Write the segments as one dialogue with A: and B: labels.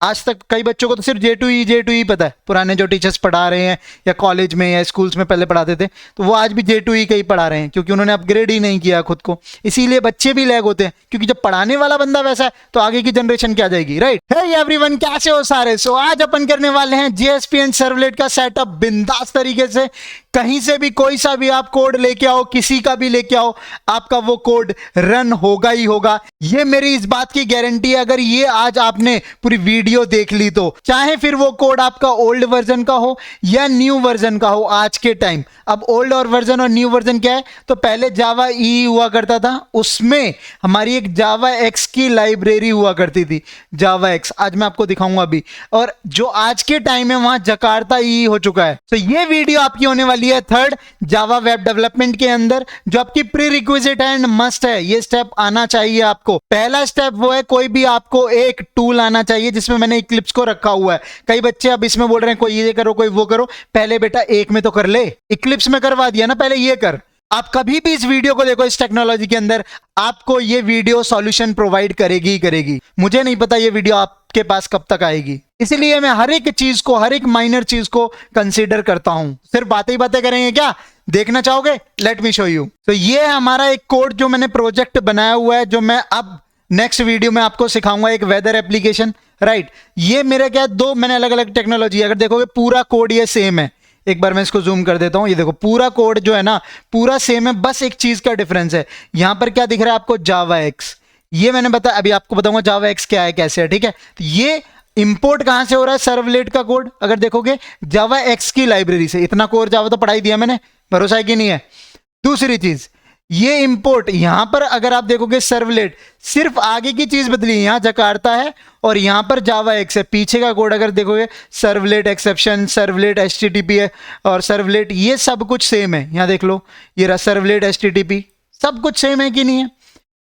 A: आज तक कई बच्चों को तो सिर्फ J2E पता है, पुराने जो टीचर्स पढ़ा रहे हैं या कॉलेज में या स्कूल्स में पहले पढ़ाते थे, तो वो आज भी J2E का ही पढ़ा रहे हैं, क्योंकि उन्होंने अपग्रेड ही नहीं किया खुद को। इसीलिए बच्चे भी लैग होते हैं, क्योंकि जब पढ़ाने वाला बंदा वैसा है तो आगे की जनरेशन क्या जाएगी, राइट। हे एवरीवन, कैसे हो सारे। सो आज अपन करने वाले हैं JSP एंड सर्वलेट का सेटअप बिंदास तरीके से। कहीं से भी कोई सा भी आप कोड लेके आओ, किसी का भी लेके आओ, आपका वो कोड रन होगा ही होगा। ये मेरी इस बात की गारंटी है। अगर ये आज आपने पूरी वीडियो देख ली तो चाहे फिर वो कोड आपका ओल्ड वर्जन का हो या न्यू वर्जन का हो आज के टाइम। अब ओल्ड और वर्जन और न्यू वर्जन क्या है, तो पहले जावा ई हुआ करता था, उसमें हमारी एक जावा एक्स की लाइब्रेरी हुआ करती थी, जावा एक्स। आज मैं आपको दिखाऊंगा अभी। और जो आज के टाइम है वहां जकार्ता ई हो चुका है। तो ये वीडियो आपकी होने वाली है थर्ड जावा वेब डेवलपमेंट के अंदर, जो आपकी प्री रिक्विजिट एंड मस्ट है। ये स्टेप आना चाहिए आपको। पहला स्टेप वो है, कोई भी आपको एक टूल आना चाहिए, जिसमें मैंने इक्लिप्स को रखा हुआ है। कई बच्चे अब इसमें बोल रहे हैं कोई ये करो कोई वो करो। पहले बेटा एक में तो कर ले, इक्लिप्स में करवा दिया ना, पहले ये कर। आप कभी भी इस वीडियो को देखो, इस टेक्नोलॉजी के अंदर आपको ये वीडियो सॉल्यूशन प्रोवाइड करेगी ही करेगी। मुझे नहीं पता ये वीडियो आपके पास कब तक आएगी, इसलिए मैं हर एक चीज को, हर एक माइनर चीज को कंसीडर करता हूं। सिर्फ बातें ही बातें करेंगे क्या? देखना चाहोगे? Let me show you. तो ये है हमारा एक कोड जो मैंने प्रोजेक्ट बनाया हुआ है, जो मैं अब नेक्स्ट वीडियो में आपको सिखाऊंगा। एक वेदर एप्लीकेशन, राइट। ये मेरा क्या है, दो मैंने अलग अलग टेक्नोलॉजी, अगर देखोगे पूरा कोड ये सेम है। एक बार मैं इसको जूम कर देता हूं, ये देखो पूरा कोड जो है ना पूरा सेम है, बस एक चीज का डिफरेंस है। यहां पर क्या दिख रहा है आपको, जावा एक्स। ये मैंने बताया, अभी आपको बताऊंगा जावा एक्स क्या है कैसे है, ठीक है। तो ये इंपोर्ट कहां से हो रहा है, सर्वलेट का कोड। अगर देखोगे जावा एक्स की लाइब्रेरी से। इतना कोर जावा तो पढ़ाई दिया मैंने, भरोसा है कि नहीं है। दूसरी चीज, ये इंपोर्ट यहां पर अगर आप देखोगे सर्वलेट, सिर्फ आगे की चीज बदली, यहां जकार्ता है और यहां पर जावा एक्स है। पीछे का कोड अगर देखोगे, सर्वलेट एक्सेप्शन, सर्वलेट HTTP है और सर्वलेट, ये सब कुछ सेम है। यहां देख लो, ये रहा सर्वलेट HTTP, सब कुछ सेम है कि नहीं है?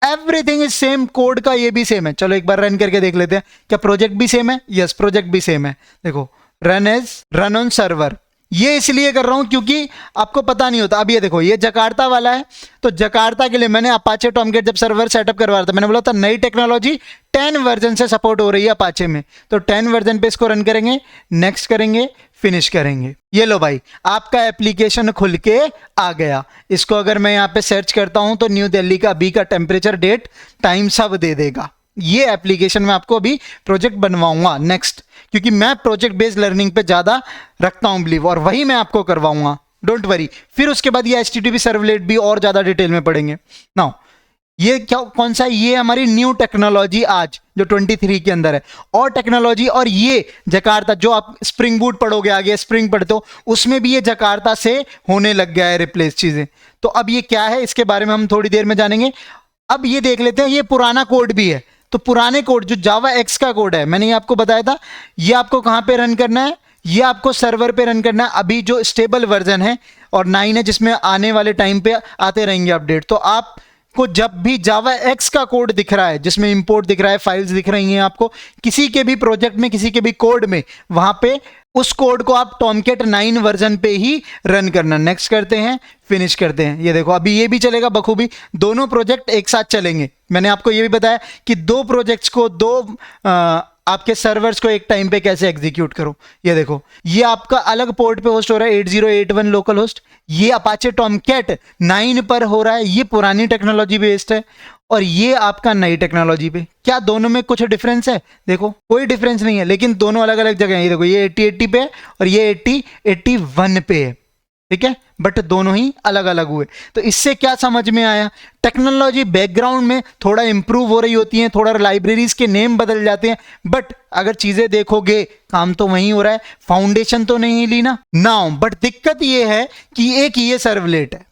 A: Everything is same. कोड का ये भी सेम है। चलो एक बार रन करके देख लेते हैं, क्या प्रोजेक्ट भी सेम है? यस, प्रोजेक्ट भी सेम है। देखो, रन ऑन सर्वर। ये इसलिए कर रहा हूं क्योंकि आपको पता नहीं होता। अब ये देखो, ये जकार्ता वाला है, तो जकार्ता के लिए मैंने अपाचे टॉमकेट जब सर्वर सेटअप करवा रहा था, मैंने बोला था नई टेक्नोलॉजी 10 वर्जन से सपोर्ट हो रही है अपाचे में, तो 10 वर्जन पे इसको रन करेंगे, नेक्स्ट करेंगे, फिनिश करेंगे। ये लो भाई, आपका एप्लीकेशन खुल के आ गया। इसको अगर मैं यहाँ पे सर्च करता हूं तो न्यू दिल्ली का अभी का टेम्परेचर, डेट, टाइम सब दे देगा। ये एप्लीकेशन में आपको अभी प्रोजेक्ट बनवाऊंगा नेक्स्ट, क्योंकि मैं प्रोजेक्ट बेस्ड लर्निंग पे ज्यादा रखता हूं बिलीव, और वही मैं आपको करवाऊंगा, डोंट वरी। फिर उसके बाद ये HTTP सर्वलेट भी और ज्यादा डिटेल में पढ़ेंगे। नाउ ये क्या, कौन सा, ये हमारी न्यू टेक्नोलॉजी आज जो 23 के अंदर है, और टेक्नोलॉजी। और ये जकार्ता, जो आप स्प्रिंग बूट पढ़ोगे आगे, स्प्रिंग पढ़ते हो, उसमें भी ये जकार्ता से होने लग गया है रिप्लेस चीजें। तो अब ये क्या है, इसके बारे में हम थोड़ी देर में जानेंगे। अब ये देख लेते हैं, ये पुराना कोड भी है। तो पुराने कोड जो जावा एक्स का कोड है, मैंने ये आपको बताया था, ये आपको कहां पे रन करना है, ये आपको सर्वर पे रन करना है। अभी जो स्टेबल वर्जन है और 9 है, जिसमें आने वाले टाइम पे आते रहेंगे अपडेट। तो आपको जब भी जावा एक्स का कोड दिख रहा है, जिसमें इंपोर्ट दिख रहा है, फाइल्स दिख रही हैं आपको किसी के भी प्रोजेक्ट में, किसी के भी कोड में, वहां पे उस कोड को आप टॉमकेट 9 वर्जन पे ही रन करना। नेक्स्ट करते हैं, फिनिश करते हैं। ये देखो, अभी ये भी चलेगा बखूबी, दोनों प्रोजेक्ट एक साथ चलेंगे। मैंने आपको ये भी बताया कि दो प्रोजेक्ट्स को, दो आपके सर्वर्स को एक टाइम पे कैसे एग्जीक्यूट करो। ये देखो, ये आपका अलग पोर्ट पे होस्ट हो रहा है, 8081 लोकल होस्ट। ये अपाचे टॉमकेट 9 पर हो रहा है, ये पुरानी टेक्नोलॉजी बेस्ड है, और ये आपका नई टेक्नोलॉजी पे। क्या दोनों में कुछ डिफरेंस है? देखो, कोई डिफरेंस नहीं है, लेकिन दोनों अलग अलग जगह है। ये देखो, ये 8080 पे है और ये 8081 पे है, ठीक है, बट दोनों ही अलग अलग हुए। तो इससे क्या समझ में आया, टेक्नोलॉजी बैकग्राउंड में थोड़ा इंप्रूव हो रही होती है, थोड़ा लाइब्रेरीज के नेम बदल जाते हैं, बट अगर चीजें देखोगे काम तो वही हो रहा है, फाउंडेशन तो नहीं ली ना नाउ। बट दिक्कत ये है कि एक ये सर्वलेट है,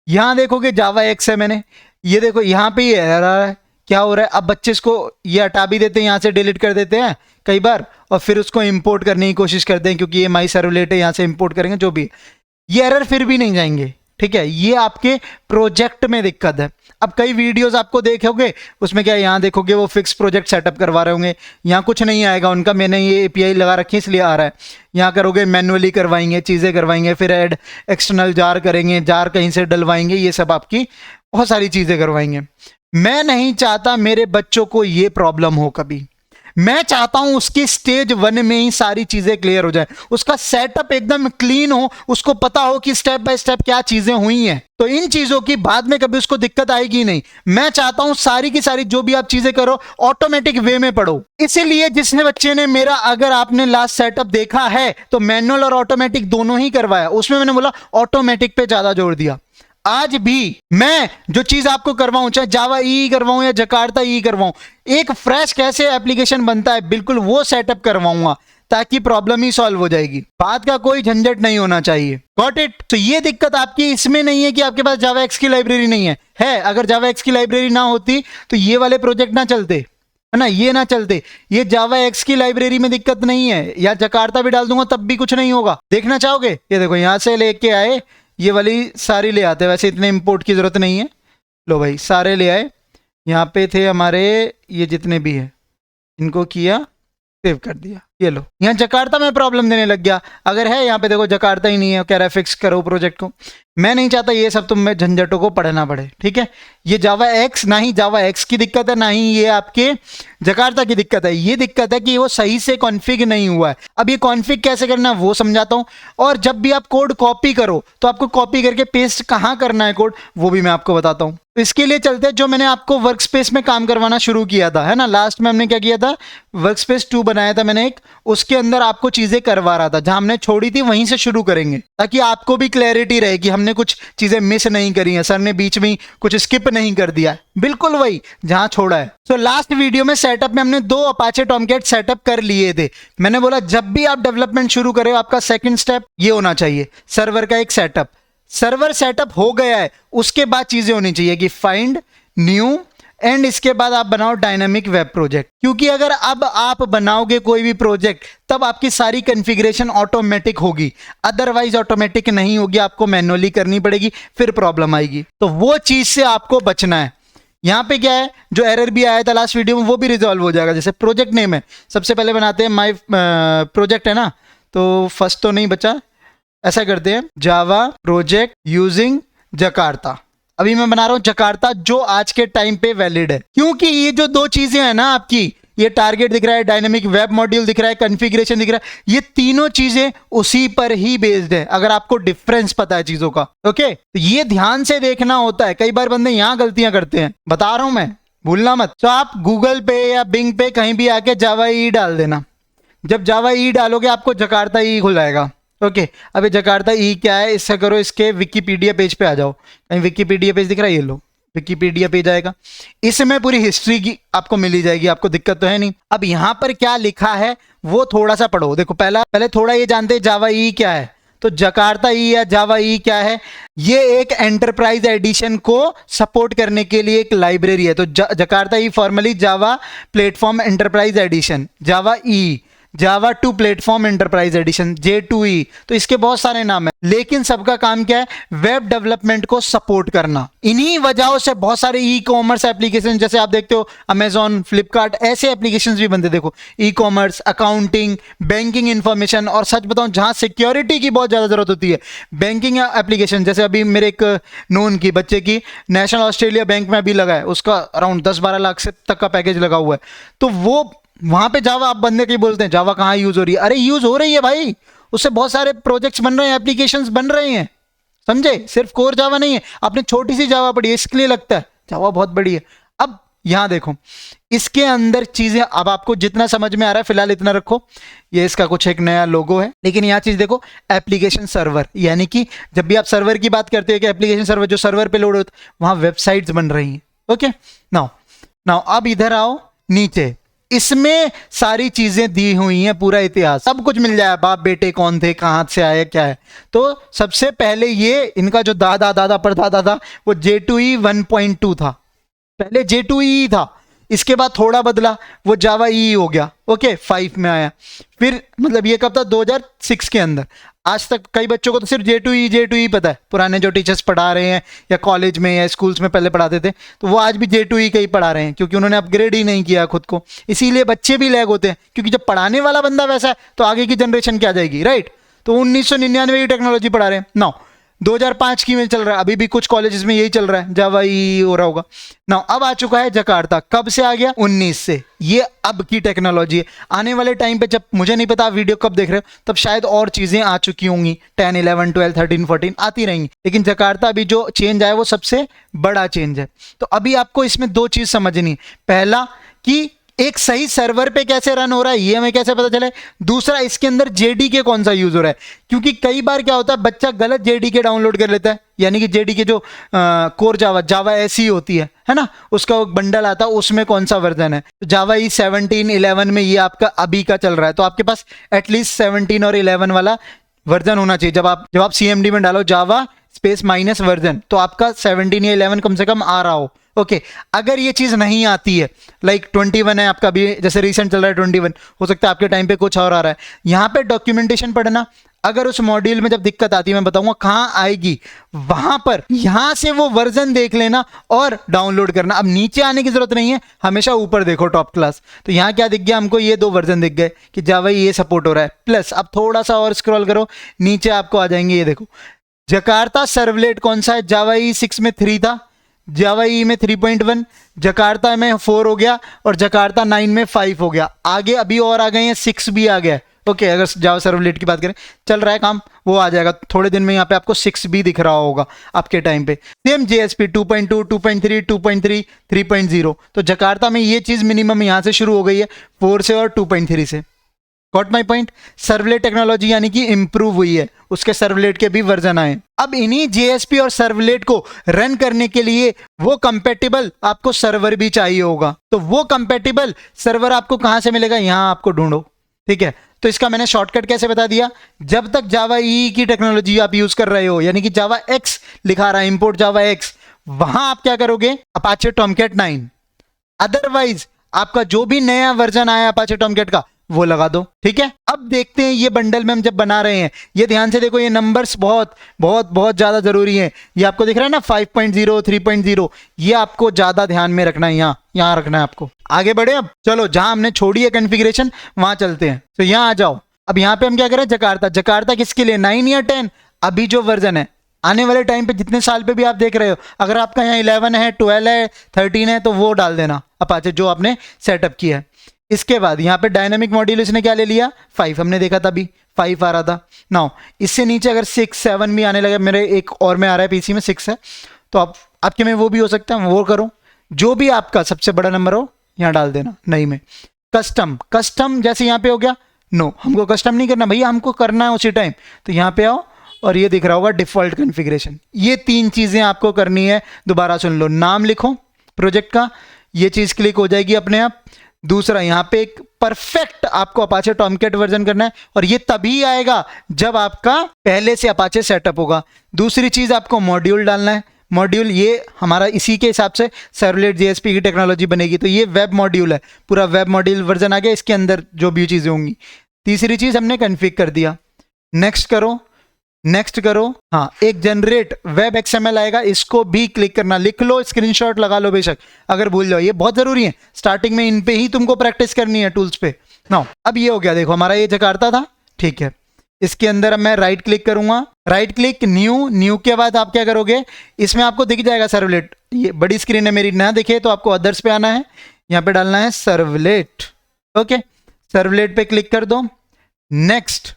A: यहां देखोगे जावा एक्स है, मैंने ये देखो यहां पे ये एरर है। क्या हो रहा है, अब बच्चे इसको ये हटा भी देते हैं, यहां से डिलीट कर देते हैं कई बार, और फिर उसको इंपोर्ट करने की कोशिश करते हैं, क्योंकि ये माई सर्वलेट है, यहां से इंपोर्ट करेंगे जो भी, ये एरर फिर भी नहीं जाएंगे, ठीक है। ये आपके प्रोजेक्ट में दिक्कत है। अब कई वीडियोस आपको देखोगे, उसमें क्या, यहां देखोगे वो फिक्स प्रोजेक्ट सेटअप करवा रहे होंगे, यहां कुछ नहीं आएगा उनका, मैंने ये API लगा रखी है इसलिए आ रहा है। यहां करोगे मैनुअली करवाएंगे, चीजें करवाएंगे, फिर ऐड एक्सटर्नल जार करेंगे, जार कहीं से डलवाएंगे, ये सब आपकी बहुत सारी चीजें करवाएंगे। मैं नहीं चाहता मेरे बच्चों को ये प्रॉब्लम हो कभी। मैं चाहता हूं उसकी स्टेज 1 में ही सारी चीजें क्लियर हो जाए, उसका सेटअप एकदम क्लीन हो, उसको पता हो कि स्टेप बाय स्टेप क्या चीजें हुई हैं, तो इन चीजों की बाद में कभी उसको दिक्कत आएगी नहीं। मैं चाहता हूं सारी की सारी जो भी आप चीजें करो ऑटोमेटिक वे में पढ़ो। इसीलिए जिसने बच्चे ने मेरा, अगर आपने लास्ट सेटअप देखा है तो मैनुअल और ऑटोमेटिक दोनों ही करवाया, उसमें मैंने बोला ऑटोमेटिक पे ज्यादा जोर दिया। आज भी मैं जो चीज आपको करवाऊं, चाहे जावा ई करवाऊं या जकार्ता ई करवाऊं, एक फ्रेश कैसे एप्लीकेशन बनता है बिल्कुल वो सेटअप करवाऊंगा, ताकि प्रॉब्लम ही सॉल्व हो जाएगी, बात का कोई झंझट नहीं होना चाहिए। Got it? तो ये दिक्कत आपकी इसमें नहीं है कि आपके पास जावा एक्स की लाइब्रेरी नहीं है। अगर जावा एक्स की लाइब्रेरी ना होती तो ये वाले प्रोजेक्ट ना चलते, है ना, ये ना चलते। ये जावा एक्स की लाइब्रेरी में दिक्कत नहीं है, या जकार्ता भी डाल दूंगा तब भी कुछ नहीं होगा। देखना चाहोगे? ये देखो यहां से लेके आए, ये वाली सारी ले आते, वैसे इतने इंपोर्ट की जरूरत नहीं है। लो भाई सारे ले आए, यहाँ पे थे हमारे ये जितने भी है, इनको किया, सेव कर दिया, ये लो। यहाँ जकार्ता में प्रॉब्लम देने लग गया, अगर है यहाँ पे देखो जकार्ता ही नहीं है, कह रहा है फिक्स करो प्रोजेक्ट को। मैं नहीं चाहता ये सब तुम्हें झंझटों को पढ़ना पड़े, ठीक है। ये जावा एक्स, ना ही जावा एक्स की दिक्कत है, ना ही ये आपके जकार्ता की दिक्कत है, ये दिक्कत है कि वो सही से कॉन्फ़िग नहीं हुआ है। अब ये कॉन्फ़िग कैसे करना है वो समझाता हूं, और जब भी आप कोड कॉपी करो तो आपको कॉपी करके पेस्ट कहां करना है कोड, वो भी मैं आपको बताता हूं। तो इसके लिए चलते हैं जो मैंने आपको वर्कस्पेस में काम करवाना शुरू किया था, है ना। लास्ट में हमने क्या किया था, वर्कस्पेस 2 बनाया था मैंने एक, उसके अंदर आपको चीजें करवा रहा था, जहां हमने छोड़ी थी वहीं से शुरू करेंगे, ताकि आपको भी क्लैरिटी रहे कि हमने कुछ चीजें मिस नहीं करी है, सर ने बीच में कुछ स्किप नहीं कर दिया है, बिल्कुल वही जहां छोड़ा है। तो लास्ट वीडियो में सेटअप में हमने 2 अपाचे टॉमकैट सेटअप कर लिए थे। मैंने बोला जब भी आप डेवलपमेंट शुरू करें आपका सेकंड स्टेप ये होना चाहिए, सर्वर का एक सेटअप। सर्वर सेटअप हो गया है, उसके बाद चीजें होनी चाहिए कि फाइंड न्यू, एंड इसके बाद आप बनाओ डायनामिक वेब प्रोजेक्ट। क्योंकि अगर अब आप बनाओगे कोई भी प्रोजेक्ट तब आपकी सारी कॉन्फ़िगरेशन ऑटोमेटिक होगी, अदरवाइज ऑटोमेटिक नहीं होगी, आपको मैन्युअली करनी पड़ेगी, फिर प्रॉब्लम आएगी। तो वो चीज से आपको बचना है। यहाँ पे क्या है, जो एरर भी आया था लास्ट वीडियो में वो भी रिजॉल्व हो जाएगा। जैसे प्रोजेक्ट नेम है, सबसे पहले बनाते हैं माई प्रोजेक्ट, है ना, तो फर्स्ट तो नहीं बचा, ऐसा करते हैं जावा प्रोजेक्ट यूजिंग जकार्ता। अभी मैं बना रहा हूं जकार्ता, जो आज के टाइम पे वैलिड है, क्योंकि ये जो 2 चीजें हैं ना आपकी, ये टारगेट दिख रहा है, डायनेमिक वेब मॉड्यूल दिख रहा है, कॉन्फ़िगरेशन दिख रहा है, ये तीनों चीजें उसी पर ही बेस्ड है, अगर आपको डिफरेंस पता है चीजों का। ओके, तो ये ध्यान से देखना होता है। कई बार बंदे यहां गलतियां करते हैं, बता रहा हूं मैं, भूलना मत। तो आप गूगल पे या बिंग पे कहीं भी आके जावा ई डाल देना, जब जावा ई डालोगे आपको जकार्ता ई खुलाएगा। ओके, अब ये जकार्ता ई क्या है, इससे करो, इसके विकिपीडिया पेज पे आ जाओ, कहीं विकिपीडिया पेज दिख रहा है, ये लो विकिपीडिया पेज आएगा, इसमें पूरी हिस्ट्री की आपको मिली जाएगी, आपको दिक्कत तो है नहीं। अब यहाँ पर क्या लिखा है वो थोड़ा सा पढ़ो। देखो पहले थोड़ा ये जानते हैं जावा ई क्या है। तो जकार्ता ई या जावा ई क्या है, ये एक एंटरप्राइज एडिशन को सपोर्ट करने के लिए एक लाइब्रेरी है। तो Jakarta E formerly Java platform enterprise edition, Java E, Java 2 platform enterprise edition, J2E। तो इसके बहुत सारे नाम है, लेकिन सबका काम क्या है, वेब डेवलपमेंट को सपोर्ट करना। इन्हीं वजहों से बहुत सारे ई कॉमर्स एप्लीकेशन, जैसे आप देखते हो अमेजॉन, फ्लिपकार्ट, ऐसे एप्लीकेशंस भी बनते। देखो e commerce, accounting, banking information, और सच बताऊं जहां सिक्योरिटी की बहुत ज्यादा जरूरत होती है, बैंकिंग एप्लीकेशन। जैसे अभी मेरे एक नोन की बच्चे की नेशनल ऑस्ट्रेलिया बैंक में अभी लगा है, उसका अराउंड 10-12 लाख से तक का पैकेज लगा हुआ है। तो वो वहां पे जावा, आप बंदे के बोलते हैं जावा कहाँ यूज हो रही है, अरे यूज हो रही है भाई, उससे बहुत सारे प्रोजेक्ट्स बन रहे हैं, एप्लीकेशंस बन रहे हैं, समझे। सिर्फ कोर जावा नहीं है, आपने छोटी सी जावा पढ़ी है इसके लिए लगता है जावा बहुत बड़ी है। अब यहां देखो इसके अंदर चीजें, अब आपको जितना समझ में आ रहा है फिलहाल इतना रखो। ये इसका कुछ एक नया लोगो है, लेकिन यहां चीज देखो, एप्लीकेशन सर्वर, यानी कि जब भी आप सर्वर की बात करते हो कि एप्लीकेशन सर्वर जो सर्वर पे लोड होता है, वहां वेबसाइट्स बन रही हैं। ओके, नाउ अब इधर आओ नीचे, इसमें सारी चीजें दी हुई हैं, पूरा इतिहास सब कुछ मिल जाए, बाप बेटे कौन थे, कहां से आए, क्या है। तो सबसे पहले ये इनका जो दादा परदादा था वो J2E 1.2 था, पहले J2E था, इसके बाद थोड़ा बदला, वो जावा ई हो गया। ओके, 5 में आया, फिर मतलब ये कब था, 2006 के अंदर। आज तक कई बच्चों को तो सिर्फ J2E पता है, पुराने जो टीचर्स पढ़ा रहे हैं या कॉलेज में या स्कूल्स में पहले पढ़ाते थे, तो वो आज भी J2E का ही पढ़ा रहे हैं, क्योंकि उन्होंने अपग्रेड ही नहीं किया खुद को। इसीलिए बच्चे भी लैग होते हैं, क्योंकि जब पढ़ाने वाला बंदा वैसा है तो आगे की जनरेशन क्या जाएगी, राइट। तो 1999 की टेक्नोलॉजी पढ़ा रहे हैं। नाउ 2005 की में चल रहा है, अभी भी कुछ कॉलेजेस में यही चल रहा है, जावा ई हो रहा होगा ना। अब आ चुका है जकार्ता, कब से आ गया? 19 से। ये अब की टेक्नोलॉजी है। आने वाले टाइम पे, जब मुझे नहीं पता आप वीडियो कब देख रहे हो, तब शायद और चीजें आ चुकी होंगी, 10, 11, 12, 13, 14 आती रहेंगी, लेकिन जकार्ता अभी जो चेंज आया वो सबसे बड़ा चेंज है। तो अभी आपको इसमें दो चीज समझनी है। पहला कि एक सही सर्वर पे कैसे रन हो रहा है, ये हमें कैसे पता चले। दूसरा, इसके अंदर जेडीके कौन सा यूज हो रहा है, क्योंकि कई बार क्या होता है, बच्चा गलत जेडीके डाउनलोड कर लेता है। यानी कि जेडीके जो कोर जावा ऐसी होती है ना, उसका एक बंडल आता है, उसमें कौन सा वर्जन है। तो जावा ई 17, 11 में ये आपका अभी का चल रहा है, तो आपके पास एटलीस्ट 17 और 11 वाला वर्जन होना चाहिए। जब आप CMD में डालो जावा स्पेस माइनस वर्जन, तो आपका 17 या 11 कम से कम आ रहा हो। ओके, अगर ये चीज नहीं आती है, लाइक 21 है आपका भी, जैसे रिसेंट चल रहा है 21, हो सकता है आपके टाइम पे कुछ और आ रहा है। यहाँ पे डॉक्यूमेंटेशन पढ़ना, अगर उस मॉड्यूल में जब दिक्कत आती है मैं बताऊंगा कहाँ आएगी, वहां पर यहां से वो वर्जन देख लेना और डाउनलोड करना। अब नीचे आने की जरूरत नहीं है, हमेशा ऊपर देखो टॉप क्लास। तो यहाँ क्या दिख गया हमको, ये 2 वर्जन दिख गए कि जावा ये सपोर्ट हो रहा है। प्लस अब थोड़ा सा और स्क्रॉल करो, नीचे आपको आ जाएंगे, ये देखो जकार्ता सर्वलेट कौन सा है, जावा ई 6 में 3 था, जावा ई में 3.1, जकार्ता में 4 हो गया, और जकार्ता 9 में 5 हो गया। आगे अभी और आ गए हैं, 6 भी आ गया है। ओके, अगर जावा सर्वलेट की बात करें, चल रहा है काम, वो आ जाएगा थोड़े दिन में। यहाँ पे आपको 6 भी दिख रहा होगा आपके टाइम पे। Same JSP 2.2, 2.3, 2.3, 3.0। तो जकार्ता में ये चीज मिनिमम यहाँ से शुरू हो गई है, 4 से और 2.3 से। Got my point. Servlet technology यानी कि इंप्रूव हुई है, उसके सर्वलेट के भी वर्जन आए। अब इन्हीं JSP और सर्वलेट को रन करने के लिए वो कंपेटिबल आपको सर्वर भी चाहिए होगा। तो वो कंपेटिबल सर्वर आपको कहां से मिलेगा, यहां आपको ढूंढो। ठीक है, तो इसका मैंने शॉर्टकट कैसे बता दिया। जब तक जावा ई की टेक्नोलॉजी आप यूज कर रहे हो, यानी कि जावा एक्स लिखा रहा है, इंपोर्ट जावा एक्स, वहां आप क्या करोगे, अपाचे टॉमकैट 9। अदरवाइज आपका जो भी नया वर्जन आया अपाचे टॉमकैट का, वो लगा दो। ठीक है, अब देखते हैं ये बंडल में हम जब बना रहे हैं, ये ध्यान से देखो, ये नंबर्स बहुत बहुत बहुत ज्यादा जरूरी है। ये आपको दिख रहा है ना 5.0, 3.0, ये आपको ज्यादा ध्यान में रखना है, यहाँ रखना है आपको। आगे बढ़े, अब चलो जहां हमने छोड़ी है कॉन्फ़िगरेशन वहां चलते हैं। तो यहाँ आ जाओ। अब यहाँ पे हम क्या करें, जकार्ता किसके लिए, 9 या 10? अभी जो वर्जन है, आने वाले टाइम पे जितने साल पे भी आप देख रहे हो, अगर आपका यहाँ 11 है, 12 है, 13 है, तो वो डाल देना अपाचे जो आपने सेटअप किया है। इसके बाद यहाँ पे डायनामिक मॉड्यूल इसने क्या ले लिया, 5। हमने देखा था अभी 5 आ रहा था। नाउ इससे नीचे अगर 6, 7 भी आने लगे, मेरे एक और में आ रहा है पीसी में 6 है, तो आप आपके में वो भी हो सकता है, वो करो। जो भी आपका सबसे बड़ा नंबर हो यहाँ डाल देना। नहीं में कस्टम जैसे यहाँ पे हो गया, नो, हमको कस्टम नहीं करना भैया, हमको करना है उसी टाइम। तो यहाँ पे आओ और ये दिख रहा होगा डिफॉल्ट कॉन्फ़िगरेशन। ये 3 चीजें आपको करनी है, दोबारा सुन लो। नाम लिखो प्रोजेक्ट का, ये चीज क्लिक हो जाएगी अपने आप। दूसरा, यहाँ पे एक परफेक्ट आपको अपाचे टॉमकैट वर्जन करना है, और ये तभी आएगा जब आपका पहले से अपाचे सेटअप होगा। दूसरी चीज, आपको मॉड्यूल डालना है। मॉड्यूल ये हमारा इसी के हिसाब से सर्वलेट JSP की टेक्नोलॉजी बनेगी, तो ये वेब मॉड्यूल है, पूरा वेब मॉड्यूल वर्जन आ गया, इसके अंदर जो भी चीजें होंगी। तीसरी चीज हमने कॉन्फ़िग कर दिया, नेक्स्ट करो। हाँ, एक जनरेट वेब XML आएगा, इसको भी क्लिक करना, लिख लो, स्क्रीनशॉट लगा लो बेशक, अगर भूल जाओ, ये बहुत जरूरी है। स्टार्टिंग में इन पे ही तुमको प्रैक्टिस करनी है, टूल्स पे। नाउ अब ये हो गया, देखो हमारा ये जकार्ता था। ठीक है, इसके अंदर अब मैं राइट क्लिक करूंगा, राइट क्लिक न्यू के बाद आप क्या करोगे, इसमें आपको दिख जाएगा सर्वलेट। ये बड़ी स्क्रीन है मेरी, ना दिखे तो आपको अदर्स पे आना है, यहाँ पे डालना है सर्वलेट। ओके, सर्वलेट पे क्लिक कर दो, नेक्स्ट।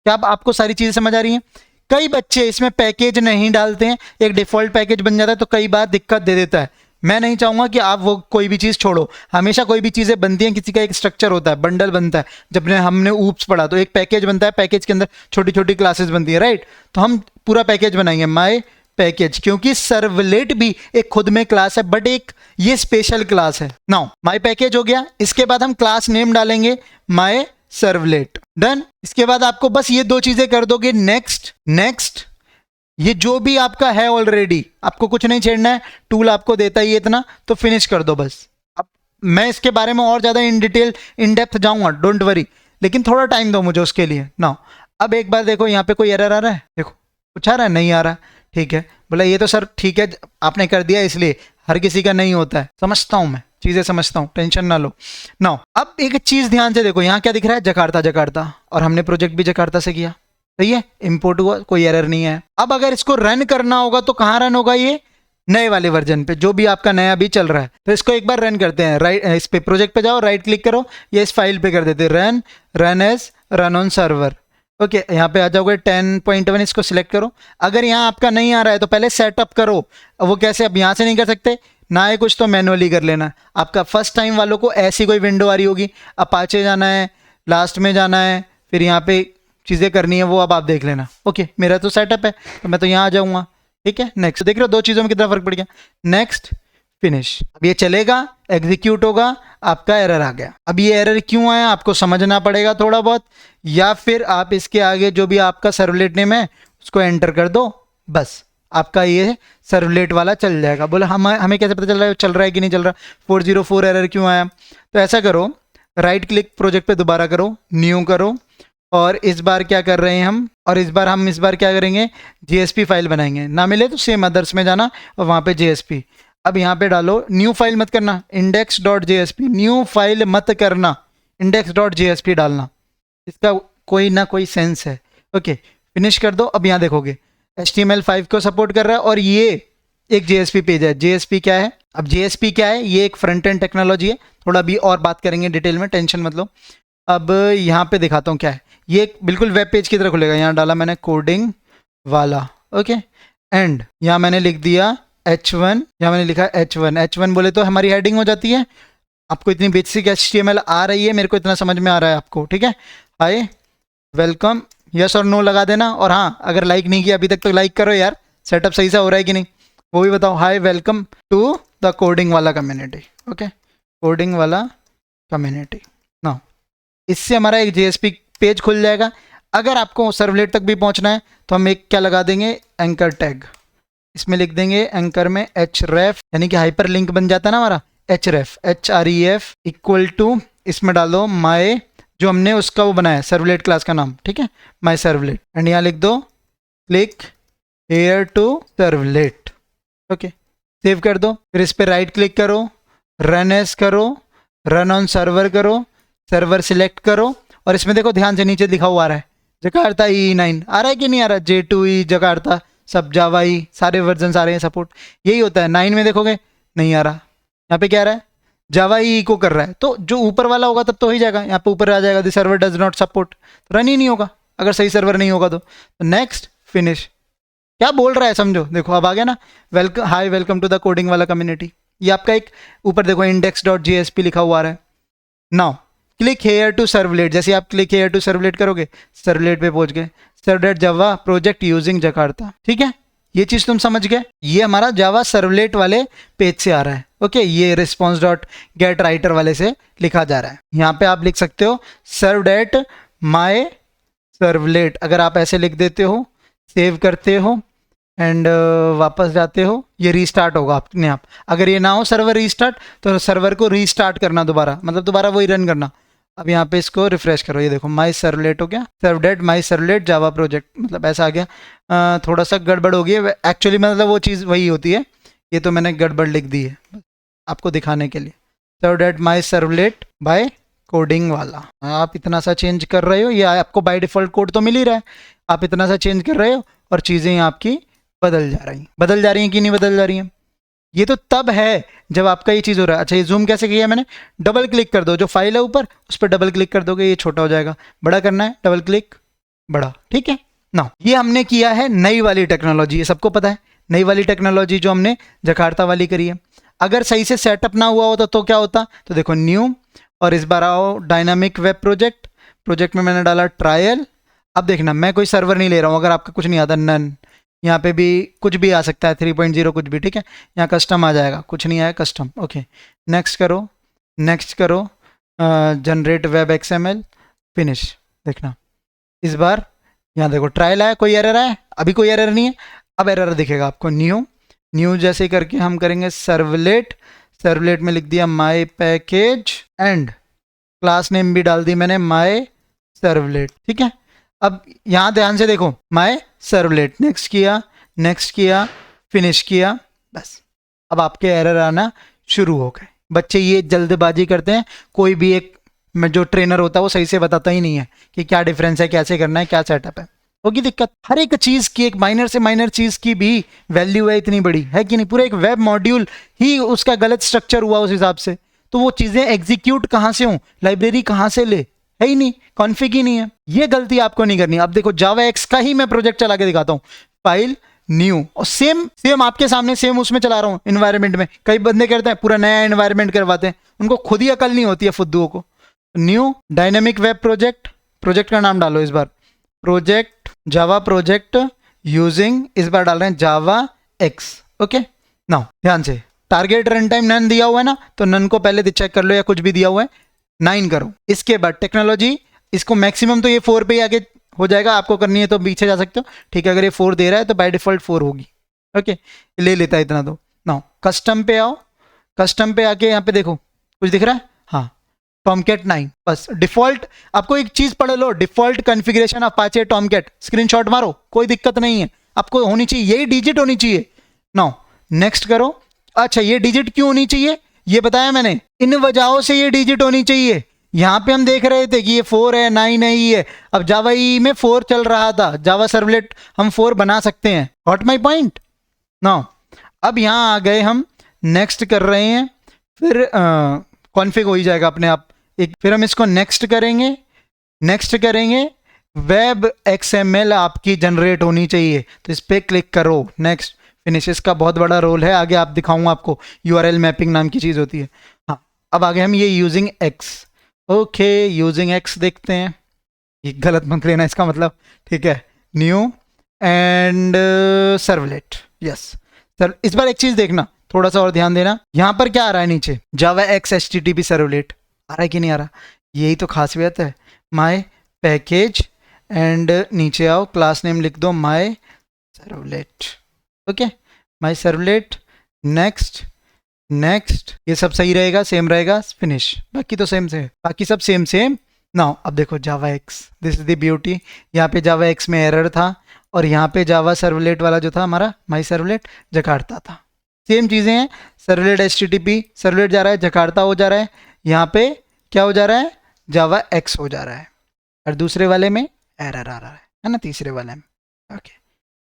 A: क्या अब आपको सारी चीजें समझ आ रही हैं? कई बच्चे इसमें पैकेज नहीं डालते हैं, एक डिफॉल्ट पैकेज बन जाता है, तो कई बार दिक्कत दे देता है। मैं नहीं चाहूंगा कि आप वो कोई भी चीज छोड़ो, हमेशा कोई भी चीजें बनती हैं, किसी का एक स्ट्रक्चर होता है, बंडल बनता है। जब हमने ऊप्स पढ़ा तो एक पैकेज बनता है, पैकेज के अंदर छोटी छोटी क्लासेस बनती है, राइट? तो हम पूरा पैकेज बनाएंगे, माई पैकेज, क्योंकि सर्वलेट भी एक खुद में क्लास है, बट एक ये स्पेशल क्लास है। नाउ माई पैकेज हो गया, इसके बाद हम क्लास नेम डालेंगे माई सर्वलेट। डन। इसके बाद आपको बस ये 2 चीजें कर दोगे, नेक्स्ट। ये जो भी आपका है ऑलरेडी, आपको कुछ नहीं छेड़ना है, टूल आपको देता ही इतना, तो फिनिश कर दो बस। अब मैं इसके बारे में और ज्यादा इन डिटेल इन डेप्थ जाऊंगा, डोंट वरी, लेकिन थोड़ा टाइम दो मुझे उसके लिए। नाउ अब एक बार देखो, यहाँ पे कोई एरर आ रहा है, देखो कुछ आ रहा है, नहीं आ रहा। ठीक है, बोला ये तो सर ठीक है आपने कर दिया, इसलिए हर किसी का नहीं होता है, समझता हूं मैं, चीजें समझता हूं, टेंशन ना लो। नाउ अब एक चीज ध्यान से देखो, यहाँ क्या दिख रहा है, जकार्ता, और हमने प्रोजेक्ट भी जकार्ता से किया। सही है, इंपोर्ट हुआ, कोई एरर नहीं है। अब अगर इसको रन करना होगा तो कहाँ रन होगा, ये नए वाले वर्जन पे जो भी आपका नया अभी चल रहा है। तो इसको एक बार रन करते हैं, राइट इस पे प्रोजेक्ट पे जाओ, राइट क्लिक करो, ये इस फाइल पे कर देते हैं run as run on server. Okay, यहाँ पे आ जाओगे 10.1, इसको सिलेक्ट करो। अगर यहाँ आपका नहीं आ रहा है तो पहले सेटअप करो। अब वो कैसे, अब यहाँ से नहीं कर सकते ना, है कुछ तो मैनुअली कर लेना। आपका फर्स्ट टाइम वालों को ऐसी कोई विंडो आ रही होगी, अपाचे जाना है, लास्ट में जाना है, फिर यहाँ पे चीज़ें करनी है, वो अब आप देख लेना। ओके, मेरा तो सेटअप है तो मैं तो यहाँ आ जाऊँगा। ठीक है, नेक्स्ट। देख रहे हो दो चीज़ों में कितना फर्क पड़ गया। Next, finish. अब ये चलेगा, एग्जीक्यूट होगा, आपका एरर आ गया। अब ये एरर क्यों आया आपको समझना पड़ेगा थोड़ा बहुत, या फिर आप इसके आगे जो भी आपका सर्वलेट नेम है उसको एंटर कर दो, बस आपका ये सर्वलेट वाला चल जाएगा। बोला हमें कैसे पता चल रहा है कि नहीं चल रहा, 404 एरर क्यों आया। तो ऐसा करो, राइट क्लिक प्रोजेक्ट पे दोबारा करो, न्यू करो, और इस बार क्या कर रहे हैं हम, और इस बार क्या करेंगे, JSP फाइल बनाएंगे। ना मिले तो सेम अदर्स में जाना और वहाँ पे JSP। अब यहाँ पे डालो, न्यू फाइल मत करना, index.jsp, न्यू फाइल मत करना, index.jsp डालना, इसका कोई ना कोई सेंस है। ओके, फिनिश कर दो। अब यहाँ देखोगे HTML5 को सपोर्ट कर रहा है और ये एक JSP पेज है। JSP क्या है, अब JSP क्या है, ये एक फ्रंट एंड टेक्नोलॉजी है, थोड़ा भी और बात करेंगे डिटेल में, टेंशन मत लो। अब यहाँ पे दिखाता हूँ क्या है, ये एक बिल्कुल वेब पेज की तरह खुलेगा। यहाँ डाला मैंने कोडिंग वाला, ओके, एंड यहाँ मैंने लिख दिया H1, यहाँ मैंने लिखा H1 बोले तो हमारी हेडिंग हो जाती है। आपको इतनी बेसिक HTML आ रही है, मेरे को इतना समझ में आ रहा है आपको, ठीक है। हाय वेलकम, यस और नो लगा देना, और हाँ अगर लाइक नहीं किया अभी तक तो लाइक करो यार, सेटअप सही से हो रहा है कि नहीं वो भी बताओ। Hi welcome to the coding वाला कम्युनिटी, ओके, कोडिंग वाला कम्युनिटी ना। इससे हमारा एक JSP पेज खुल जाएगा। अगर आपको सर्वलेट तक भी पहुंचना है तो हम एक क्या लगा देंगे, एंकर टैग, इसमें लिख देंगे एंकर में href, यानी कि हाइपर लिंक बन जाता है ना हमारा, href इक्वल टू, इसमें डालो माई, जो हमने उसका वो बनाया सर्वलेट क्लास का नाम, ठीक है, माई सर्वलेट, एंड यहाँ लिख दो click here to servlet. Okay, save कर दो, फिर इस पर राइट क्लिक करो, रन एस करो, रन ऑन सर्वर करो, सर्वर सिलेक्ट करो, और इसमें देखो ध्यान से नीचे लिखा हुआ आ रहा है जकार्ता E9, आ रहा है कि नहीं आ रहा, J2E जकार्ता, सब जावा ई, सारे वर्जन आ रहे हैं सपोर्ट, यही होता है। 9 में देखोगे नहीं आ रहा, यहाँ पे क्या आ रहा है, जावा ई को कर रहा है, तो जो ऊपर वाला होगा तब तो हो ही जाएगा, यहाँ पे ऊपर आ जाएगा the server does not support, run ही नहीं होगा अगर सही सर्वर नहीं होगा तो। Next, finish. क्या बोल रहा है समझो, देखो अब आ गया ना, welcome, hi welcome to the coding वाला कम्युनिटी। ये आपका एक ऊपर देखो index.jsp लिखा हुआ है। Now click here to servlet, जैसे आप क्लिक हेयर टू सर्वलेट करोगे सर्वलेट पे पहुंच गए, servlet java project using Jakarta, ठीक है, ये चीज तुम समझ गए। ये हमारा जावा सर्वलेट वाले पेज से आ रहा है, ओके, ये रिस्पॉन्स डॉट गेट राइटर वाले से लिखा जा रहा है। यहाँ पे आप लिख सकते हो सर्व्ड एट माई सर्वलेट, अगर आप ऐसे लिख देते हो, सेव करते हो एंड वापस जाते हो, ये रीस्टार्ट होगा अपने आप। अगर ये ना हो सर्वर रीस्टार्ट तो सर्वर को रीस्टार्ट करना दोबारा, मतलब दोबारा वही रन करना। अब यहाँ पे इसको रिफ्रेश करो, ये देखो माई सर्वलेट हो गया, सर्वडेट माई सर्वलेट जावा प्रोजेक्ट, मतलब ऐसा आ गया। थोड़ा सा गड़बड़ हो गई है एक्चुअली, मतलब वो चीज़ वही होती है, ये तो मैंने गड़बड़ लिख दी है आपको दिखाने के लिए। सर्वडेट माई सर्वलेट बाय कोडिंग वाला, आप इतना सा चेंज कर रहे हो, ये आपको बाय डिफॉल्ट कोड तो मिल ही रहा है, आप इतना सा चेंज कर रहे हो और चीज़ें आपकी बदल जा रही हैं कि नहीं बदल जा रही हैं। ये तो तब है जब आपका ये चीज़ हो रहा है। अच्छा, ये जूम कैसे किया मैंने, डबल क्लिक कर दो, जो फाइल है ऊपर उस पर डबल क्लिक कर दोगे, ये छोटा हो जाएगा, बड़ा करना है डबल क्लिक, बड़ा, ठीक है ना। ये हमने किया है नई वाली टेक्नोलॉजी, ये सबको पता है, नई वाली टेक्नोलॉजी जो हमने जकार्ता वाली करी है। अगर सही से सेटअप ना हुआ होता तो क्या होता, तो देखो न्यू, और इस बार आओ डायनामिक वेब प्रोजेक्ट में मैंने डाला ट्रायल। अब देखना मैं कोई सर्वर नहीं ले रहा हूँ, अगर आपका कुछ नहीं आता नन, यहाँ पे भी कुछ भी आ सकता है, 3.0 कुछ भी, ठीक है, यहाँ कस्टम आ जाएगा, कुछ नहीं आया कस्टम, ओके, नेक्स्ट करो, जनरेट वेब XML, फिनिश। देखना इस बार यहाँ देखो ट्रायल आया, कोई एरर आया, अभी कोई एरर नहीं है, अब एरर दिखेगा आपको। न्यू जैसे ही करके हम करेंगे सर्वलेट में लिख दिया माई पैकेज एंड क्लास नेम भी डाल दी मैंने माई सर्वलेट, ठीक है। अब यहाँ ध्यान से देखो, माई सर्वलेट, नेक्स्ट किया, फिनिश किया, बस अब आपके एरर आना शुरू हो गए। बच्चे ये जल्दबाजी करते हैं, कोई भी एक जो ट्रेनर होता है वो सही से बताता ही नहीं है कि क्या डिफरेंस है, कैसे करना है, क्या सेटअप है, होगी दिक्कत। हर एक चीज की, एक माइनर से माइनर चीज की भी वैल्यू है इतनी बड़ी, है कि नहीं? पूरा एक वेब मॉड्यूल ही उसका गलत स्ट्रक्चर हुआ उस हिसाब से, तो वो चीजें एग्जीक्यूट कहाँ से हों, लाइब्रेरी कहाँ से ले, है ही नहीं, कॉन्फ़िग ही नहीं है। ये गलती आपको नहीं करनी। अब देखो जावा एक्स का ही मैं प्रोजेक्ट चला के दिखाता हूँ, फाइल न्यू, और सेम सेम आपके सामने सेम उसमें चला रहा हूँ इन्वायरमेंट में। कई बंदे करते हैं पूरा नया इन्वायरमेंट करवाते हैं, उनको खुद ही अकल नहीं होती है फुद्दुओं को। New dynamic web project, project का नाम डालो इस बार, प्रोजेक्ट जावा प्रोजेक्ट यूजिंग, इस बार डाल रहे हैं जावा एक्स। ओके, नाउ ध्यान से, टारगेट रन टाइम नन दिया हुआ है ना, तो नन को पहले चेक कर लो, या कुछ भी दिया हुआ है 9 करो। इसके बाद टेक्नोलॉजी, इसको मैक्सिमम तो ये 4 पे ही आगे हो जाएगा, आपको करनी है तो पीछे जा सकते हो, ठीक है। अगर ये 4 दे रहा है तो बाय डिफॉल्ट 4 होगी। ओके, ले लेता है इतना तो। नाउ कस्टम पे आओ, कस्टम पे आके यहाँ पे देखो कुछ दिख रहा है, हाँ टॉमकेट 9, बस डिफॉल्ट। आपको एक चीज पढ़ लो, default configuration Apache Tomcat, screenshot मारो, कोई दिक्कत नहीं है, आपको होनी चाहिए, यही डिजिट होनी चाहिए। नाउ नेक्स्ट करो। अच्छा, ये डिजिट क्यों होनी चाहिए ये बताया मैंने, इन वजहों से ये डिजिट होनी चाहिए। यहाँ पे हम देख रहे थे कि ये 4 है 9 है, ई है, अब जावा ई में 4 चल रहा था, जावा सर्वलेट हम 4 बना सकते हैं। Got my point? नाउ अब यहाँ आ गए हम, नेक्स्ट कर रहे हैं, फिर कॉन्फ़िग हो ही जाएगा अपने आप। एक फिर हम इसको नेक्स्ट करेंगे, नेक्स्ट करेंगे, वेब एक्सएमएल आपकी जनरेट होनी चाहिए, तो इस पर क्लिक करो, नेक्स्ट फिनिश। इसका बहुत बड़ा रोल है, आगे आप दिखाऊंगा आपको, यूआरएल मैपिंग नाम की चीज़ होती है। हाँ, अब आगे हम ये using x, okay using x देखते हैं, ये गलत मत लेना इसका मतलब, ठीक है। New and servlet, yes sir. इस बार एक चीज़ देखना, थोड़ा सा और ध्यान देना, यहाँ पर क्या आ रहा है नीचे, जावा एक्स HTTP सर्वलेट आ रहा है कि नहीं आ रहा? यही तो खासियत है, माय पैकेज एंड नीचे आओ, क्लास नेम लिख दो my servlet. Okay, my servlet, next next, ये सब सही रहेगा, सेम रहेगा, फिनिश। बाकी तो सेम से, बाकी सब सेम सेम। नाउ अब देखो जावा x, this is the beauty. यहाँ पे जावा एक्स में एरर था, और यहाँ पे जावा सर्वलेट वाला जो था हमारा माय सर्वलेट जकार्ता था। सेम चीज़ें हैं, सर्वलेट HTTP सर्वलेट जा रहा है, जकार्ता हो जा रहा है, यहाँ पे क्या हो जा रहा है, जावा एक्स हो जा रहा है, और दूसरे वाले में एरर आ रहा है ना, तीसरे वाले में। ओके,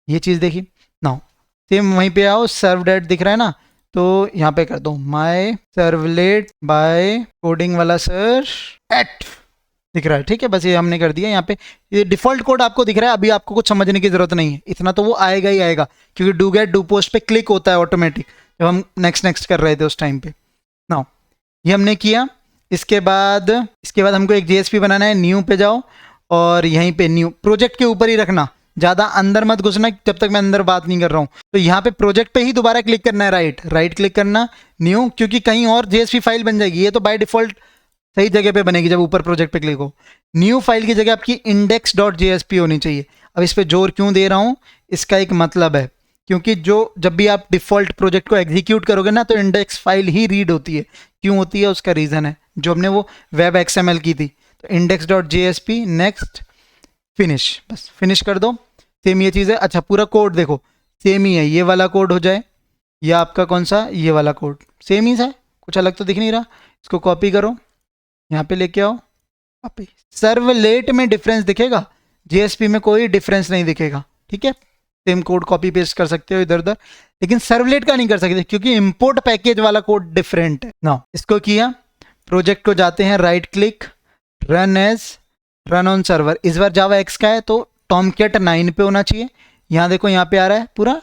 A: ये चीज़ देखी। नाउ सेम वहीं पे आओ, सर्वलेट दिख रहा है ना, तो यहाँ पे कर दो माय सर्वलेट बाय कोडिंग वाला सर एट, दिख रहा है, ठीक है। बस ये हमने कर दिया। यहाँ पे ये डिफॉल्ट कोड आपको दिख रहा है, अभी आपको कुछ समझने की जरूरत नहीं है, इतना तो वो आएगा ही आएगा, क्योंकि डू गेट डू पोस्ट पे क्लिक होता है ऑटोमेटिक, जब हम नेक्स्ट नेक्स्ट कर रहे थे उस टाइम पे। नाउ ये हमने किया। इसके बाद हमको एक JSP बनाना है, न्यू पे जाओ, और यहीं पे न्यू, प्रोजेक्ट के ऊपर ही रखना, ज़्यादा अंदर मत घुसना जब तक मैं अंदर बात नहीं कर रहा हूँ। तो यहाँ पे प्रोजेक्ट पे ही दोबारा क्लिक करना है, राइट क्लिक करना, न्यू, क्योंकि कहीं और JSP फाइल बन जाएगी, ये तो बाय डिफॉल्ट सही जगह पे बनेगी जब ऊपर प्रोजेक्ट पे क्लिक हो। न्यू फाइल की जगह आपकी index.jsp होनी चाहिए। अब इस पर जोर क्यों दे रहा हूँ, इसका एक मतलब है, क्योंकि जब भी आप डिफॉल्ट प्रोजेक्ट को एग्जीक्यूट करोगे ना, तो इंडेक्स फाइल ही रीड होती है। क्यों होती है उसका रीज़न है, जो हमने वो वेब XML की थी, तो index.jsp, नेक्स्ट, फिनिश, बस फिनिश कर दो। सेम ये चीज़ है। अच्छा, पूरा कोड देखो सेम ही है, ये वाला कोड हो जाए, या आपका कौन सा, ये वाला कोड सेम ही है, कुछ अलग तो दिख नहीं रहा। इसको कॉपी करो, यहाँ पे लेके आओ, कॉपी। सर्वलेट में डिफरेंस दिखेगा, JSP में कोई डिफरेंस नहीं दिखेगा, ठीक है। सेम कोड कॉपी पेस्ट कर सकते हो इधर उधर, लेकिन सर्वलेट का नहीं कर सकते, क्योंकि इंपोर्ट पैकेज वाला कोड डिफरेंट है। ना इसको किया, प्रोजेक्ट को जाते हैं, right click, run as, run on server. इस बार जावा एक्स का है तो टॉमकेट 9 पे होना चाहिए। यहाँ देखो, यहाँ पे आ रहा है पूरा,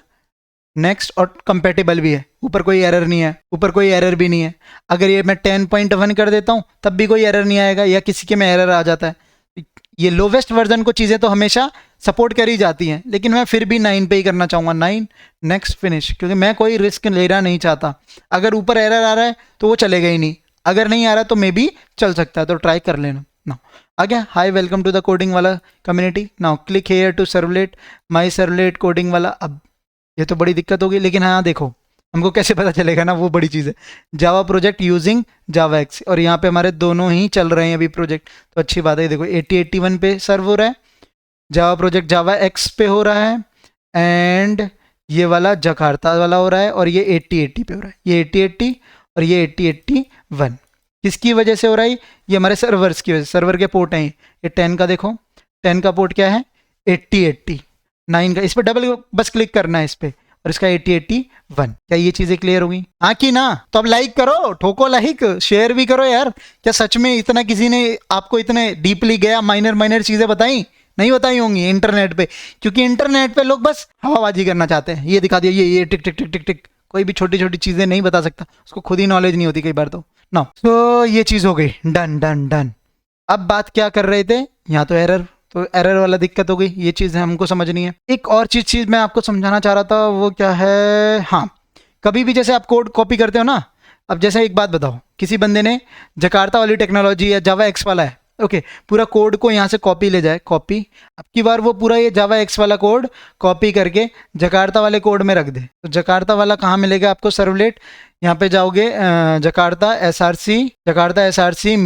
A: नेक्स्ट, और कंपेटेबल भी है, ऊपर कोई एरर नहीं है, ऊपर कोई एरर भी नहीं है। अगर ये मैं 10.1 कर देता हूँ तब भी कोई एरर नहीं आएगा, या किसी के में एरर आ जाता है। ये लोवेस्ट वर्जन को चीज़ें तो हमेशा सपोर्ट करी जाती हैं, लेकिन मैं फिर भी 9 पे ही करना चाहूँगा, 9, नेक्स्ट, फिनिश, क्योंकि मैं कोई रिस्क लेना नहीं चाहता। अगर ऊपर एरर आ रहा है तो वो चलेगा ही नहीं, अगर नहीं आ रहा तो मे बी चल सकता है, तो ट्राई कर लेना। नाउ आ गया, hi welcome to the coding वाला community. Now click here to servlet, my servlet coding वाला। अब ये तो बड़ी दिक्कत होगी, लेकिन हाँ देखो हमको कैसे पता चलेगा ना, वो बड़ी चीज़ है। जावा प्रोजेक्ट यूजिंग जावा एक्स, और यहाँ पे हमारे दोनों ही चल रहे हैं अभी प्रोजेक्ट, तो अच्छी बात है। देखो 8081 पे सर्व हो रहा है, जावा प्रोजेक्ट जावा एक्स पे हो रहा है, एंड ये वाला जकार्ता वाला हो रहा है, और ये 8080 पे हो रहा है, ये 8080 और ये 8081। किसकी वजह से हो रहा है? ये हमारे सर्वर्स की वजह से, सर्वर के पोर्ट हैं। ये 10 का देखो, 10 का पोर्ट क्या है, 80 9 का, इस पर डबल बस क्लिक करना है इस पे, और इसका 80 81। क्या ये चीजें क्लियर होगी? हाँ कि ना? तो अब लाइक करो, ठोको लाइक, शेयर भी करो यार। क्या सच में इतना किसी ने आपको इतने डीपली गया माइनर माइनर चीजें बताई? नहीं बताई होंगी इंटरनेट पे, क्योंकि इंटरनेट पे लोग बस हवाबाजी करना चाहते हैं। ये दिखा दिया, ये टिक टिक टिक टिक टिक, कोई भी छोटी छोटी चीजें नहीं बता सकता, उसको खुद ही नॉलेज नहीं होती कई बार तो ना। तो ये चीज हो गई, डन डन डन। अब बात क्या कर रहे थे यहाँ? तो एरर, तो एरर वाला दिक्कत हो गई, ये चीज़ हमको समझनी है। एक और चीज़ मैं आपको समझाना चाह रहा था, वो क्या है, हाँ, कभी भी जैसे आप कोड कॉपी करते हो ना, अब जैसे एक बात बताओ, किसी बंदे ने जकार्ता वाली टेक्नोलॉजी या जावा एक्स वाला है, ओके, पूरा कोड को यहाँ से कॉपी ले जाए, कॉपी, अब की बार वो पूरा ये जावा एक्स वाला कोड कॉपी करके जकार्ता वाले कोड में रख दे, तो जकार्ता वाला कहाँ मिलेगा आपको? सर्वलेट, यहाँ पे जाओगे, Jakarta S R C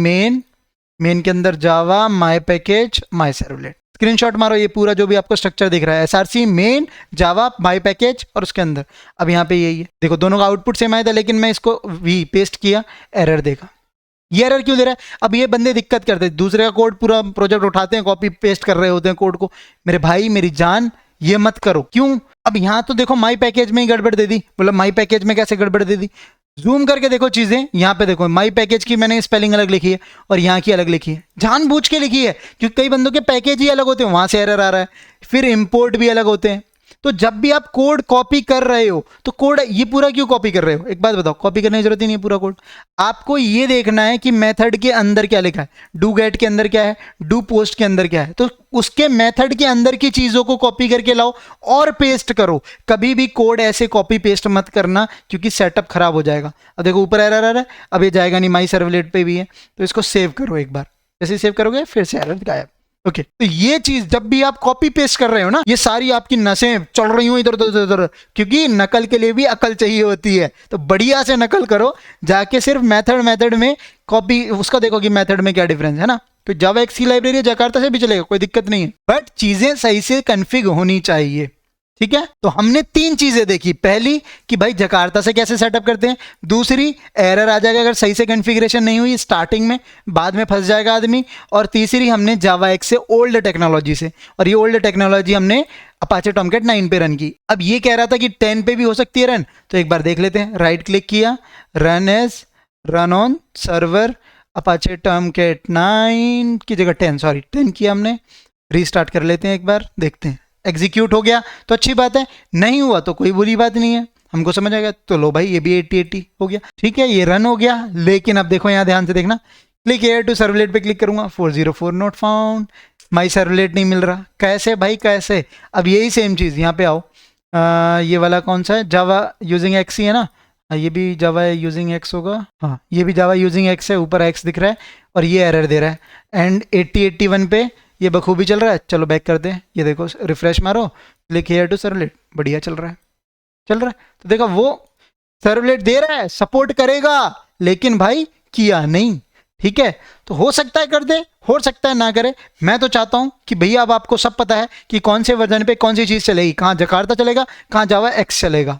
A: main के अंदर java my package my servlet, screenshot मारो, ये पूरा जो भी आपको स्ट्रक्चर दिख रहा है, SRC main Java my package और उसके अंदर, अब यहाँ पे यही है, देखो दोनों का आउटपुट सेम आया था, लेकिन मैं इसको वी पेस्ट किया, एरर देगा। ये एरर क्यों दे रहा है? अब ये बंदे दिक्कत करते हैं, दूसरे का कोड पूरा प्रोजेक्ट उठाते हैं, कॉपी पेस्ट कर रहे होते हैं कोड को। मेरे भाई मेरी जान, ये मत करो। क्यों? अब यहाँ तो देखो माई पैकेज में ही गड़बड़ दे दी, मतलब माई पैकेज में कैसे गड़बड़ दे दी? जूम करके देखो चीजें, यहाँ पे देखो माई पैकेज की मैंने स्पेलिंग अलग लिखी है और यहाँ की अलग लिखी है, जानबूझ के लिखी है, क्योंकि कई बंदों के पैकेज ही अलग होते हैं, वहां से एरर आ रहा है। फिर इंपोर्ट भी अलग होते हैं। तो जब भी आप कोड कॉपी कर रहे हो, तो कोड ये पूरा क्यों कॉपी कर रहे हो? एक बात बताओ, कॉपी करने की जरूरत ही नहीं है पूरा कोड। आपको ये देखना है कि मेथड के अंदर क्या लिखा है, डू गेट के अंदर क्या है, डू पोस्ट के अंदर क्या है, तो उसके मेथड के अंदर की चीजों को कॉपी करके लाओ और पेस्ट करो। कभी भी कोड ऐसे कॉपी पेस्ट मत करना, क्योंकि सेटअप खराब हो जाएगा। अब देखो ऊपर एरर आ रहा है, अब ये जाएगा नहीं, माई सर्वलेट पे भी है, तो इसको सेव करो एक बार, जैसे सेव करोगे फिर से एरर गायब। ओके, तो ये चीज जब भी आप कॉपी पेस्ट कर रहे हो ना, ये सारी आपकी नसें चल रही हो इधर उधर उधर, क्योंकि नकल के लिए भी अकल चाहिए होती है, तो बढ़िया से नकल करो जाके, सिर्फ मेथड में कॉपी, उसका देखो कि मेथड में क्या डिफरेंस है ना। तो जावा एक्स की लाइब्रेरी जकार्ता से भी चलेगा, कोई दिक्कत नहीं है, बट चीजें सही से कन्फिग होनी चाहिए, ठीक है। तो हमने 3 चीजें देखी, पहली कि भाई जकार्ता से कैसे सेटअप करते हैं, दूसरी एरर आ जाएगा अगर सही से कॉन्फ़िगरेशन नहीं हुई स्टार्टिंग में, बाद में फंस जाएगा आदमी, और तीसरी हमने जावा एक्स से ओल्ड टेक्नोलॉजी से, और ये ओल्ड टेक्नोलॉजी हमने अपाचे टॉमकैट 9 पे रन की। अब ये कह रहा था कि 10 पे भी हो सकती है रन, तो एक बार देख लेते हैं। राइट क्लिक किया, run on server Apache Tomcat 9 की जगह 10 किया हमने, रीस्टार्ट कर लेते हैं एक बार, देखते हैं एग्जीक्यूट हो गया तो अच्छी बात है, नहीं हुआ तो कोई बुरी बात नहीं है, हमको समझ आ गया। तो लो भाई, ये भी 80 हो गया, ठीक है, ये रन हो गया। लेकिन अब देखो यहाँ ध्यान से देखना, क्लिक हेयर टू सर्वलेट पे क्लिक करूंगा, 404 नॉट फाउंड, माई सर्वलेट नहीं मिल रहा। कैसे भाई कैसे? अब यही सेम चीज़ यहाँ पे आओ, ये वाला कौन सा है, जावा यूजिंग एक्स ही है ना, ये भी जावा यूजिंग एक्स होगा, हाँ ये भी जावा यूजिंग एक्स है, ऊपर एक्स दिख रहा है और ये एरर दे रहा है, एंड 80 81 पे ये बखूबी चल रहा है। चलो बैक कर दें, ये देखो रिफ्रेश मारो, क्लिक हियर टू सर्वलेट, बढ़िया चल रहा है। तो देखो वो सर्वलेट दे रहा है, सपोर्ट करेगा, लेकिन भाई किया नहीं, ठीक है। तो हो सकता है कर दे, हो सकता है ना करे। मैं तो चाहता हूं कि भैया अब आपको सब पता है कि कौन से वर्जन पे कौन सी चीज चलेगी, कहाँ जकार्ता चलेगा, कहाँ जावा एक्स चलेगा,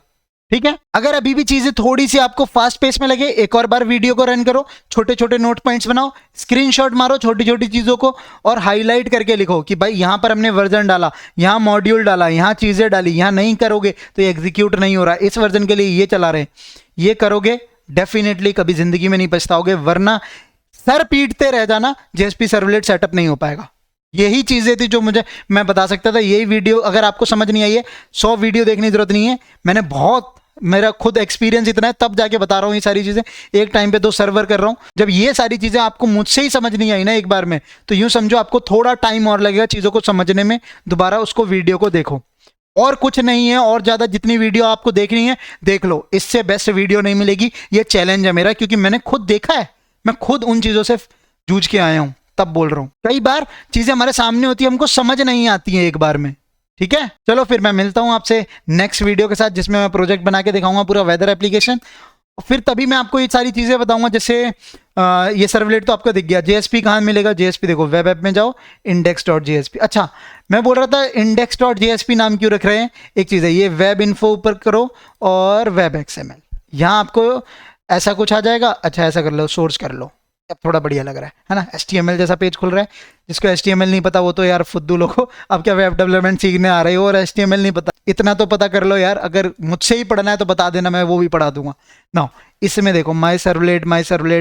A: ठीक है। अगर अभी भी चीजें थोड़ी सी आपको फास्ट पेस में लगे, एक और बार वीडियो को रन करो, छोटे छोटे नोट पॉइंट्स बनाओ, स्क्रीनशॉट मारो छोटी छोटी चीजों को और हाईलाइट करके लिखो कि भाई यहां पर हमने वर्जन डाला, यहां मॉड्यूल डाला, यहां चीजें डाली, यहां नहीं करोगे तो एग्जीक्यूट नहीं हो रहा, इस वर्जन के लिए ये चला रहे, ये करोगे डेफिनेटली कभी जिंदगी में नहीं पछताओगे, वरना सर पीटते रह जाना, जेएसपी सर्वलेट सेटअप नहीं हो पाएगा। यही चीजें थी जो मैं बता सकता था। यही वीडियो अगर आपको समझ नहीं आई है, 100 वीडियो देखने की जरूरत नहीं है, मैंने बहुत, मेरा खुद एक्सपीरियंस इतना है तब जाके बता रहा हूँ ये सारी चीजें। एक टाइम पे 2 सर्वर कर रहा हूँ, जब ये सारी चीजें आपको मुझसे ही समझ नहीं आई ना एक बार में, तो यूं समझो आपको थोड़ा टाइम और लगेगा चीजों को समझने में, दोबारा उसको वीडियो को देखो, और कुछ नहीं है। और ज्यादा जितनी वीडियो आपको देखनी है देख लो, इससे बेस्ट वीडियो नहीं मिलेगी, ये चैलेंज है मेरा, क्योंकि मैंने खुद देखा है, मैं खुद उन चीजों से जूझ के आया हूं, तब बोल रहा हूं। कई बार चीजें हमारे सामने होती है, हमको समझ नहीं आती है एक बार में, ठीक है। चलो फिर मैं मिलता हूं आपसे नेक्स्ट वीडियो के साथ, जिसमें मैं प्रोजेक्ट बना के दिखाऊंगा पूरा वेदर एप्लीकेशन, फिर तभी मैं आपको ये सारी चीजें बताऊंगा। जैसे ये सर्वलेट तो आपको दिख गया, जेएसपी कहाँ मिलेगा, जेएसपी देखो वेब ऐप में जाओ, index.jsp। अच्छा मैं बोल रहा था index.jsp नाम क्यों रख रहे हैं, एक चीज है, ये वेब इन्फो ऊपर करो और वेब XML, यहाँ आपको ऐसा कुछ आ जाएगा। अच्छा ऐसा कर लो, सोर्स कर लो अब थोड़ा बढ़िया लग रहा है ना। HTML जैसा पेज खुल रहा है। जिसको HTML नहीं पता वो तो यार फुद्दू लोग हो, अब क्या वेब डेवलपमेंट सीखने आ रहे हो और HTML नहीं पता, इतना तो पता कर लो यार। अगर मुझसे ही पढ़ना है तो बता देना, मैं वो भी पढ़ा दूंगा। नाउ इसमें देखो माई सर्वलेट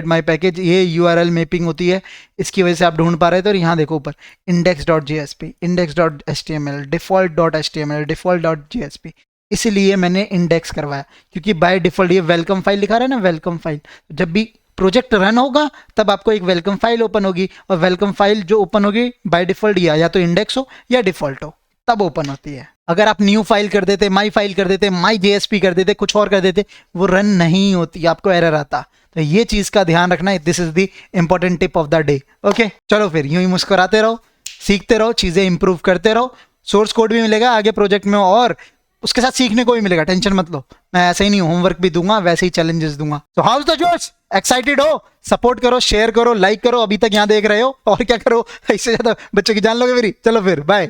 A: माई पैकेज, ये URL मैपिंग होती है, इसकी वजह से आप ढूंढ पा रहे थे। और यहाँ देखो ऊपर index.jsp, index.html, default.html, default.jsp, इसलिए मैंने इंडेक्स करवाया, क्योंकि बाय डिफॉल्ट ये वेलकम फाइल लिखा रहा है ना, वेलकम फाइल। जब भी प्रोजेक्ट रन होगा तब आपको एक वेलकम फाइल ओपन होगी, और वेलकम फाइल जो ओपन होगी बाय डिफॉल्ट या तो इंडेक्स हो या डिफॉल्ट हो, तब ओपन होती है। अगर आप न्यू फाइल कर देते, माई फाइल कर देते, माई JSP कर देते, कुछ और कर देते, वो रन नहीं होती, आपको एरर आता। तो ये चीज का ध्यान रखना है। This is the important tip of the day. Okay, चलो फिर यूं ही मुस्कुराते रहो, सीखते रहो, चीजें इंप्रूव करते रहो। सोर्स कोड भी मिलेगा आगे प्रोजेक्ट में, और उसके साथ सीखने को भी मिलेगा, टेंशन मत लो। मैं ऐसे ही नहीं, होमवर्क भी दूंगा, वैसे ही चैलेंजेस दूंगा। तो हाउस द जोश, एक्साइटेड हो? सपोर्ट करो, शेयर करो, लाइक करो, अभी तक यहाँ देख रहे हो, और क्या करो, इससे ज्यादा बच्चों की जान लोगे मेरी। चलो फिर बाय।